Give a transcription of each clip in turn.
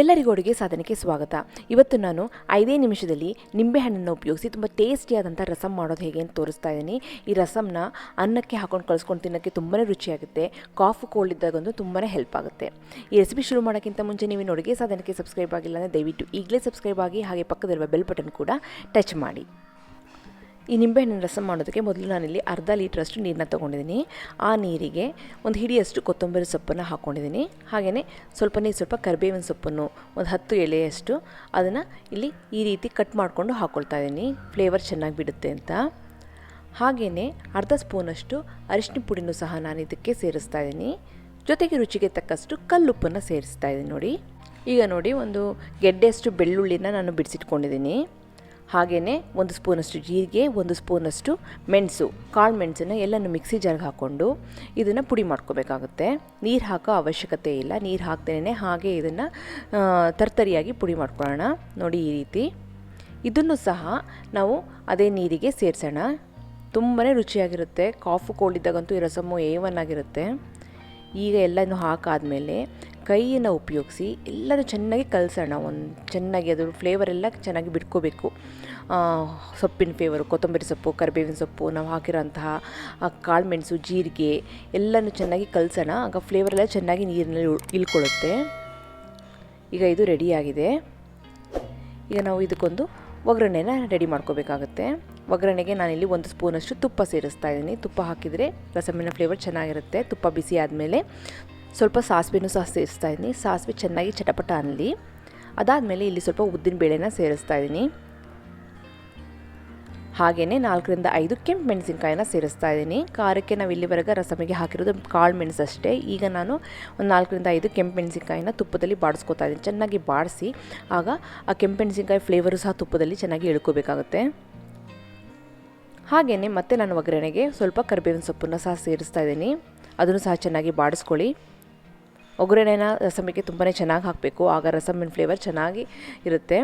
ಎಲ್ಲರಿಗೂ ಅಡುಗೆ ಸಾಧನೆಗೆ ಸ್ವಾಗತ. ಇವತ್ತು ನಾನು 5 ನಿಮಿಷದಲ್ಲಿ ನಿಂಬೆಹಣ್ಣನ್ನು ಉಪಯೋಗಿಸಿ ತುಂಬ ಟೇಸ್ಟಿಯಾದಂಥ ರಸಮ್ ಮಾಡೋದು ಹೇಗೆ ಅಂತ ತೋರಿಸ್ತಾ ಇದ್ದೀನಿ. ಈ ರಸಮ್ನ ಅನ್ನಕ್ಕೆ ಹಾಕೊಂಡು ಕಳಿಸ್ಕೊಂಡು ತಿನ್ನೋಕ್ಕೆ ತುಂಬಾ ರುಚಿಯಾಗುತ್ತೆ. ಕಾಫ್ ಕೋಲ್ಡ್ ಇದ್ದಾಗಂತೂ ತುಂಬಾ ಹೆಲ್ಪ್ ಆಗುತ್ತೆ. ಈ ರೆಸಿಪಿ ಶುರು ಮಾಡೋಕ್ಕಿಂತ ಮುಂಚೆ ನೀವು ಅಡುಗೆ ಸಾಧನೆಗೆ ಸಬ್ಸ್ಕ್ರೈಬ್ ಆಗಿಲ್ಲ ಅಂದರೆ ದಯವಿಟ್ಟು ಈಗಲೇ ಸಬ್ಸ್ಕ್ರೈಬ್ ಆಗಿ, ಹಾಗೆ ಪಕ್ಕದಲ್ಲಿರುವ ಬೆಲ್ ಬಟನ್ ಕೂಡ ಟಚ್ ಮಾಡಿ. ಈ ನಿಂಬೆಹಣ್ಣಿನ ರಸಮ್ ಮಾಡೋದಕ್ಕೆ ಮೊದಲು ನಾನಿಲ್ಲಿ ಅರ್ಧ ಲೀಟ್ರಷ್ಟು ನೀರನ್ನ ತೊಗೊಂಡಿದ್ದೀನಿ. ಆ ನೀರಿಗೆ ಒಂದು ಹಿಡಿಯಷ್ಟು ಕೊತ್ತಂಬರಿ ಸೊಪ್ಪನ್ನು ಹಾಕ್ಕೊಂಡಿದ್ದೀನಿ. ಹಾಗೆಯೇ ಸ್ವಲ್ಪ ಕರಿಬೇವಿನ ಸೊಪ್ಪನ್ನು ಒಂದು 10 ಎಲೆಯಷ್ಟು ಅದನ್ನು ಇಲ್ಲಿ ಈ ರೀತಿ ಕಟ್ ಮಾಡಿಕೊಂಡು ಹಾಕ್ಕೊಳ್ತಾ ಇದ್ದೀನಿ, ಫ್ಲೇವರ್ ಚೆನ್ನಾಗಿ ಬಿಡುತ್ತೆ ಅಂತ. ಹಾಗೆಯೇ ಅರ್ಧ ಸ್ಪೂನಷ್ಟು ಅರಿಶಿನ ಪುಡಿನೂ ಸಹ ನಾನು ಇದಕ್ಕೆ ಸೇರಿಸ್ತಾ ಇದ್ದೀನಿ. ಜೊತೆಗೆ ರುಚಿಗೆ ತಕ್ಕಷ್ಟು ಕಲ್ಲುಪ್ಪನ್ನು ಸೇರಿಸ್ತಾ ಇದ್ದೀನಿ. ನೋಡಿ, ಈಗ ನೋಡಿ, ಒಂದು ಗೆಡ್ಡೆಯಷ್ಟು ಬೆಳ್ಳುಳ್ಳಿನ ನಾನು ಬಿಡಿಸಿಟ್ಕೊಂಡಿದ್ದೀನಿ. ಹಾಗೆಯೇ 1 ಸ್ಪೂನಷ್ಟು ಜೀರಿಗೆ, 1 ಸ್ಪೂನಷ್ಟು ಮೆಣಸು, ಕಾಳು ಮೆಣಸನ್ನು ಎಲ್ಲನೂ ಮಿಕ್ಸಿ ಜಾರ್ಗೆ ಹಾಕ್ಕೊಂಡು ಇದನ್ನು ಪುಡಿ ಮಾಡ್ಕೋಬೇಕಾಗುತ್ತೆ. ನೀರು ಹಾಕೋ ಅವಶ್ಯಕತೆ ಇಲ್ಲ, ನೀರು ಹಾಕ್ತೇನೆ ಹಾಗೆ ಇದನ್ನು ತರ್ತರಿಯಾಗಿ ಪುಡಿ ಮಾಡ್ಕೊಳ್ಳೋಣ. ನೋಡಿ, ಈ ರೀತಿ ಇದನ್ನು ಸಹ ನಾವು ಅದೇ ನೀರಿಗೆ ಸೇರಿಸೋಣ. ತುಂಬಾ ರುಚಿಯಾಗಿರುತ್ತೆ. ಕಾಫು ಕೋಲ್ಡ್ ಇದ್ದಾಗಂತೂ ಈ ರಸಮ್ಮು A1 ಆಗಿರುತ್ತೆ. ಈಗ ಎಲ್ಲನೂ ಹಾಕಾದ್ಮೇಲೆ ಕೈಯನ್ನು ಉಪಯೋಗಿಸಿ ಎಲ್ಲನೂ ಚೆನ್ನಾಗಿ ಕಲಸೋಣ. ಚೆನ್ನಾಗಿ ಅದು ಫ್ಲೇವರ್ ಎಲ್ಲ ಚೆನ್ನಾಗಿ ಬಿಟ್ಕೋಬೇಕು. ಸೊಪ್ಪಿನ ಫ್ಲೇವರು, ಕೊತ್ತಂಬರಿ ಸೊಪ್ಪು, ಕರಿಬೇವಿನ ಸೊಪ್ಪು, ನಾವು ಹಾಕಿರೋಂತಹ ಕಾಳು ಮೆಣಸು, ಜೀರಿಗೆ ಎಲ್ಲನೂ ಚೆನ್ನಾಗಿ ಕಲಸೋಣ. ಆಗ ಫ್ಲೇವರ್ ಎಲ್ಲ ಚೆನ್ನಾಗಿ ನೀರಿನಲ್ಲಿ ಇಳ್ಕೊಳ್ಳುತ್ತೆ. ಈಗ ಇದು ರೆಡಿಯಾಗಿದೆ. ಈಗ ನಾವು ಇದಕ್ಕೊಂದು ಒಗ್ಗರಣೆನ ರೆಡಿ ಮಾಡ್ಕೋಬೇಕಾಗುತ್ತೆ. ಒಗ್ಗರಣೆಗೆ ನಾನಿಲ್ಲಿ 1 ಸ್ಪೂನಷ್ಟು ತುಪ್ಪ ಸೇರಿಸ್ತಾ ಇದ್ದೀನಿ. ತುಪ್ಪ ಹಾಕಿದರೆ ರಸಮ್ಮಿನ ಫ್ಲೇವರ್ ಚೆನ್ನಾಗಿರುತ್ತೆ. ತುಪ್ಪ ಬಿಸಿ ಆದಮೇಲೆ ಸ್ವಲ್ಪ ಸಾಸಿವೆನೂ ಸಹ ಸೇರಿಸ್ತಾ ಇದ್ದೀನಿ. ಸಾಸಿವೆ ಚೆನ್ನಾಗಿ ಚಟಪಟ ಅನ್ನಲಿ. ಅದಾದಮೇಲೆ ಇಲ್ಲಿ ಸ್ವಲ್ಪ ಉದ್ದಿನ ಬೇಳೆನ ಸೇರಿಸ್ತಾ ಇದ್ದೀನಿ. ಹಾಗೆಯೇ 4 ರಿಂದ 5 ಕೆಂಪು ಮೆಣಸಿನ್ಕಾಯಿನ ಸೇರಿಸ್ತಾ ಇದ್ದೀನಿ. ಖಾರಕ್ಕೆ ನಾವು ಇಲ್ಲಿವರೆಗೆ ರಸಮಿಗೆ ಹಾಕಿರೋದು ಕಾಳು ಮೆಣಸು ಅಷ್ಟೇ. ಈಗ ನಾನು ಒಂದು 4 ರಿಂದ 5 ಕೆಂಪು ಮೆಣಸಿನ್ಕಾಯಿನ ತುಪ್ಪದಲ್ಲಿ ಬಾಡಿಸ್ಕೊತಾ ಇದ್ದೀನಿ. ಚೆನ್ನಾಗಿ ಬಾಡಿಸಿ ಆಗ ಆ ಕೆಂಪು ಮೆಣಸಿನ್ಕಾಯಿ ಫ್ಲೇವರು ಸಹ ತುಪ್ಪದಲ್ಲಿ ಚೆನ್ನಾಗಿ ಇಳ್ಕೋಬೇಕಾಗುತ್ತೆ. ಹಾಗೆಯೇ ಮತ್ತೆ ನಾನು ಒಗ್ಗರಣೆಗೆ ಸ್ವಲ್ಪ ಕರಿಬೇವಿನ ಸೊಪ್ಪನ್ನು ಸಹ ಸೇರಿಸ್ತಾ ಇದ್ದೀನಿ. ಅದನ್ನು ಸಹ ಚೆನ್ನಾಗಿ ಬಾಡಿಸ್ಕೊಳ್ಳಿ. ಒಗ್ಗರಣೆನ ರಸಮಿಗೆ ತುಂಬಾ ಚೆನ್ನಾಗಿ ಹಾಕಬೇಕು, ಆಗ ರಸಮ್ಮಿನ ಫ್ಲೇವರ್ ಚೆನ್ನಾಗಿ ಇರುತ್ತೆ.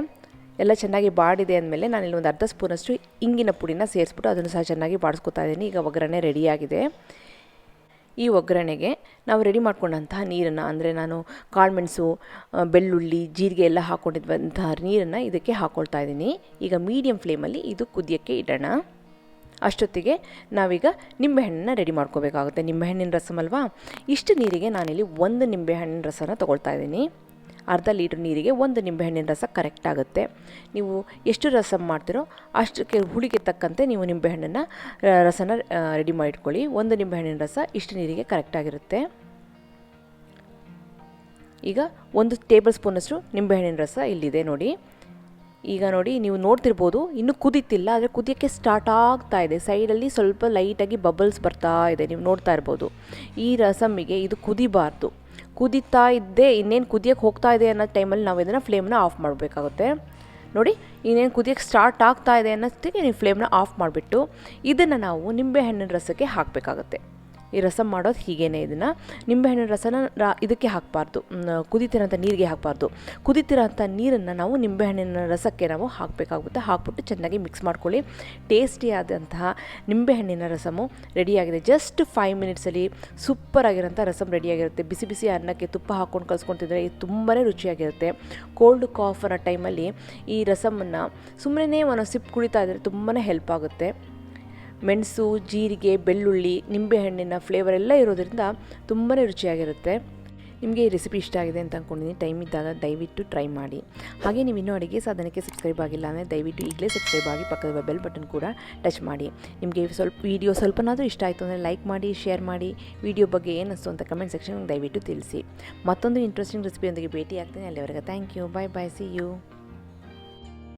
ಎಲ್ಲ ಚೆನ್ನಾಗಿ ಬಾಡಿದೆ ಅಂದಮೇಲೆ ನಾನಿಲ್ಲಿ ಒಂದು ಅರ್ಧ ಸ್ಪೂನಷ್ಟು ಇಂಗಿನ ಪುಡಿನ ಸೇರಿಸ್ಬಿಟ್ಟು ಅದನ್ನು ಸಹ ಚೆನ್ನಾಗಿ ಬಾಡಿಸ್ಕೊತಾ ಇದ್ದೀನಿ. ಈಗ ಒಗ್ಗರಣೆ ರೆಡಿಯಾಗಿದೆ. ಈ ಒಗ್ಗರಣೆಗೆ ನಾವು ರೆಡಿ ಮಾಡ್ಕೊಂಡಂತಹ ನೀರನ್ನು, ಅಂದರೆ ನಾನು ಕಾಳುಮೆಣಸು, ಬೆಳ್ಳುಳ್ಳಿ, ಜೀರಿಗೆ ಎಲ್ಲ ಹಾಕ್ಕೊಂಡಿದ್ದಂತಹ ನೀರನ್ನು ಇದಕ್ಕೆ ಹಾಕ್ಕೊಳ್ತಾ ಇದ್ದೀನಿ. ಈಗ ಮೀಡಿಯಮ್ ಫ್ಲೇಮಲ್ಲಿ ಇದು ಕುದಿಯೋಕ್ಕೆ ಇಡೋಣ. ಅಷ್ಟೊತ್ತಿಗೆ ನಾವೀಗ ನಿಂಬೆಹಣ್ಣನ್ನು ರೆಡಿ ಮಾಡ್ಕೋಬೇಕಾಗುತ್ತೆ. ನಿಂಬೆಹಣ್ಣಿನ ರಸಮ್ ಅಲ್ವಾ, ಇಷ್ಟು ನೀರಿಗೆ ನಾನಿಲ್ಲಿ 1 ನಿಂಬೆಹಣ್ಣಿನ ರಸನ ತೊಗೊಳ್ತಾ ಇದ್ದೀನಿ. ಅರ್ಧ ಲೀಟ್ರ್ ನೀರಿಗೆ 1 ನಿಂಬೆಹಣ್ಣಿನ ರಸ ಕರೆಕ್ಟ್ ಆಗುತ್ತೆ. ನೀವು ಎಷ್ಟು ರಸಮ್ ಮಾಡ್ತೀರೋ ಅಷ್ಟಕ್ಕೆ ಹುಳಿಗೆ ತಕ್ಕಂತೆ ನೀವು ನಿಂಬೆಹಣ್ಣನ್ನು ರಸನ ರೆಡಿ ಮಾಡಿಟ್ಕೊಳ್ಳಿ. 1 ನಿಂಬೆಹಣ್ಣಿನ ರಸ ಇಷ್ಟು ನೀರಿಗೆ ಕರೆಕ್ಟಾಗಿರುತ್ತೆ. ಈಗ 1 ಟೇಬಲ್ ಸ್ಪೂನಷ್ಟು ನಿಂಬೆಹಣ್ಣಿನ ರಸ ಇಲ್ಲಿದೆ ನೋಡಿ. ಈಗ ನೋಡಿ, ನೀವು ನೋಡ್ತಿರ್ಬೋದು, ಇನ್ನೂ ಕುದೀತಿಲ್ಲ, ಆದರೆ ಕುದಿಯೋಕ್ಕೆ ಸ್ಟಾರ್ಟ್ ಆಗ್ತಾ ಇದೆ. ಸೈಡಲ್ಲಿ ಸ್ವಲ್ಪ ಲೈಟಾಗಿ ಬಬಲ್ಸ್ ಬರ್ತಾ ಇದೆ, ನೀವು ನೋಡ್ತಾ ಇರ್ಬೋದು. ಈ ರಸಮ್ಮಿಗೆ ಇದು ಕುದಿಬಾರ್ದು. ಕುದೀತಾ ಇದ್ದೇ ಇನ್ನೇನು ಕುದಿಯೋಕ್ಕೆ ಹೋಗ್ತಾ ಇದೆ ಅನ್ನೋ ಟೈಮಲ್ಲಿ ನಾವು ಇದನ್ನು ಫ್ಲೇಮ್ನ ಆಫ್ ಮಾಡಬೇಕಾಗುತ್ತೆ. ನೋಡಿ, ಇನ್ನೇನು ಕುದಿಯೋಕ್ಕೆ ಸ್ಟಾರ್ಟ್ ಆಗ್ತಾ ಇದೆ ಅನ್ನೋಷ್ಟಕ್ಕೆ ನೀವು ಫ್ಲೇಮ್ನ ಆಫ್ ಮಾಡಿಬಿಟ್ಟು ಇದನ್ನು ನಾವು ನಿಂಬೆಹಣ್ಣಿನ ರಸಕ್ಕೆ ಹಾಕಬೇಕಾಗುತ್ತೆ. ಈ ರಸಮ್ ಮಾಡೋದು ಹೀಗೇನೆ. ಇದನ್ನು ನಿಂಬೆಹಣ್ಣಿನ ರಸನ ಇದಕ್ಕೆ ಹಾಕಬಾರ್ದು, ಕುದೀತಿರೋಂಥ ನೀರಿಗೆ ಹಾಕಬಾರ್ದು. ಕುದೀತಿರೋಂಥ ನೀರನ್ನು ನಾವು ನಿಂಬೆಹಣ್ಣಿನ ರಸಕ್ಕೆ ನಾವು ಹಾಕಬೇಕಾಗುತ್ತೆ. ಹಾಕ್ಬಿಟ್ಟು ಚೆನ್ನಾಗಿ ಮಿಕ್ಸ್ ಮಾಡ್ಕೊಳ್ಳಿ. ಟೇಸ್ಟಿಯಾದಂತಹ ನಿಂಬೆಹಣ್ಣಿನ ರಸಮು ರೆಡಿಯಾಗಿದೆ. ಜಸ್ಟ್ 5 ಮಿನಿಟ್ಸಲ್ಲಿ ಸೂಪರಾಗಿರೋಂಥ ರಸಮ್ ರೆಡಿಯಾಗಿರುತ್ತೆ. ಬಿಸಿ ಬಿಸಿ ಅನ್ನಕ್ಕೆ ತುಪ್ಪ ಹಾಕ್ಕೊಂಡು ಕಲಿಸ್ಕೊತಿದ್ರೆ ಇದು ತುಂಬಾ ರುಚಿಯಾಗಿರುತ್ತೆ. ಕೋಲ್ಡ್ ಕಾಫ್ ಅನ್ನೋ ಟೈಮಲ್ಲಿ ಈ ರಸಮನ್ನು ಸುಮ್ಮನೆ ಒಂದು ಸಿಪ್ ಕುಡಿತಾ ಇದ್ದರೆ ತುಂಬಾ ಹೆಲ್ಪ್ ಆಗುತ್ತೆ. ಮೆಣಸು, ಜೀರಿಗೆ, ಬೆಳ್ಳುಳ್ಳಿ, ನಿಂಬೆಹಣ್ಣಿನ ಫ್ಲೇವರ್ ಎಲ್ಲ ಇರೋದ್ರಿಂದ ತುಂಬಾ ರುಚಿಯಾಗಿರುತ್ತೆ. ನಿಮಗೆ ಈ ರೆಸಿಪಿ ಇಷ್ಟ ಆಗಿದೆ ಅಂತ ಅಂದ್ಕೊಂಡಿದ್ದೀನಿ. ಟೈಮ್ ಇದ್ದಾಗ ದಯವಿಟ್ಟು ಟ್ರೈ ಮಾಡಿ. ಹಾಗೆ ನೀವು ಇನ್ನೂ ಅಡುಗೆ ಸಾಧನೆಗೆ ಸಬ್ಸ್ಕ್ರೈಬ್ ಆಗಿಲ್ಲ ಅಂದರೆ ದಯವಿಟ್ಟು ಈಗಲೇ ಸಬ್ಸ್ಕ್ರೈಬ್ ಆಗಿ, ಪಕ್ಕದ ಬೆಲ್ ಬಟನ್ ಕೂಡ ಟಚ್ ಮಾಡಿ. ನಿಮಗೆ ವಿಡಿಯೋ ಸ್ವಲ್ಪನಾದರೂ ಇಷ್ಟ ಆಯಿತು ಅಂದರೆ ಲೈಕ್ ಮಾಡಿ, ಶೇರ್ ಮಾಡಿ. ವಿಡಿಯೋ ಬಗ್ಗೆ ಏನಿಸ್ತು ಅಂತ ಕಮೆಂಟ್ ಸೆಕ್ಷನ್ ದಯವಿಟ್ಟು ತಿಳಿಸಿ. ಮತ್ತೊಂದು ಇಂಟ್ರೆಸ್ಟಿಂಗ್ ರೆಸಿಪಿಯೊಂದಿಗೆ ಭೇಟಿ ಆಗ್ತೀನಿ. ಅಲ್ಲಿವರೆಗೆ thank you, bye bye, see you.